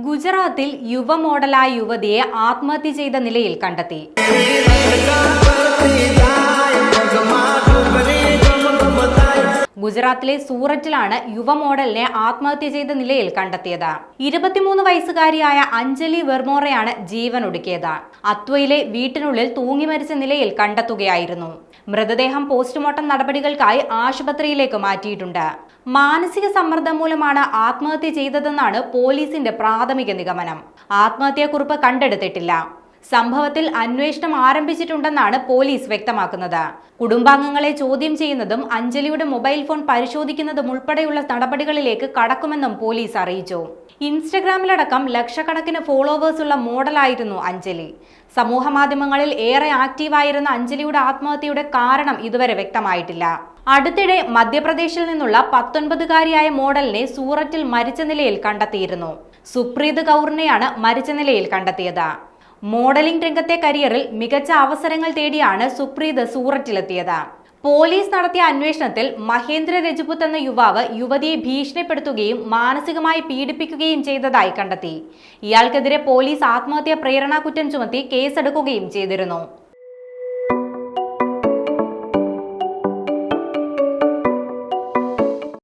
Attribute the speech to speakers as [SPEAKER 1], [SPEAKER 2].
[SPEAKER 1] ഗുജറാത്തിൽ യുവ മോഡലായ യുവതിയെ ആത്മഹത്യ ചെയ്ത നിലയിൽ കണ്ടെത്തി. ഗുജറാത്തിലെ സൂററ്റിലാണ് യുവ മോഡലിനെ ആത്മഹത്യ ചെയ്ത നിലയിൽ കണ്ടെത്തിയത്. 23 വയസ്സുകാരിയായ അഞ്ജലി വെർമോറയാണ് ജീവനൊടുക്കിയത്. അത്വയിലെ വീട്ടിനുള്ളിൽ തൂങ്ങി മരിച്ച നിലയിൽ കണ്ടെത്തുകയായിരുന്നു. മൃതദേഹം പോസ്റ്റ്മോർട്ടം നടപടികൾക്കായി ആശുപത്രിയിലേക്ക് മാറ്റിയിട്ടുണ്ട്. മാനസിക സമ്മർദ്ദം മൂലമാണ് ആത്മഹത്യ ചെയ്തതെന്നാണ് പോലീസിന്റെ പ്രാഥമിക നിഗമനം. ആത്മഹത്യാക്കുറിപ്പ് കണ്ടെടുത്തിട്ടില്ല. സംഭവത്തിൽ അന്വേഷണം ആരംഭിച്ചിട്ടുണ്ടെന്നാണ് പോലീസ് വ്യക്തമാക്കുന്നത്. കുടുംബാംഗങ്ങളെ ചോദ്യം ചെയ്യുന്നതും അഞ്ജലിയുടെ മൊബൈൽ ഫോൺ പരിശോധിക്കുന്നതും ഉൾപ്പെടെയുള്ള നടപടികളിലേക്ക് കടക്കുമെന്നും പോലീസ് അറിയിച്ചു. ഇൻസ്റ്റഗ്രാമിലടക്കം ലക്ഷക്കണക്കിന് ഫോളോവേഴ്സ് ഉള്ള മോഡലായിരുന്നു അഞ്ജലി. സമൂഹ മാധ്യമങ്ങളിൽ ഏറെ ആക്റ്റീവായിരുന്ന അഞ്ജലിയുടെ ആത്മഹത്യയുടെ കാരണം ഇതുവരെ വ്യക്തമായിട്ടില്ല. അടുത്തിടെ മധ്യപ്രദേശിൽ നിന്നുള്ള 19-കാരിയായ മോഡലിനെ സൂററ്റിൽ മരിച്ച നിലയിൽ കണ്ടെത്തിയിരുന്നു. സുപ്രീത് കൗറിനെയാണ് മരിച്ച നിലയിൽ കണ്ടെത്തിയത്. മോഡലിംഗ് രംഗത്തെ കരിയറിൽ മികച്ച അവസരങ്ങൾ തേടിയാണ് സുപ്രീത് സൂററ്റിലെത്തിയത്. പോലീസ് നടത്തിയ അന്വേഷണത്തിൽ മഹേന്ദ്ര രജപുത്ത് എന്ന യുവാവ് യുവതിയെ ഭീഷണിപ്പെടുത്തുകയും മാനസികമായി പീഡിപ്പിക്കുകയും ചെയ്തതായി കണ്ടെത്തി. ഇയാൾക്കെതിരെ പോലീസ് ആത്മഹത്യാ പ്രേരണാ കുറ്റം ചുമത്തി കേസെടുക്കുകയും ചെയ്തിരുന്നു.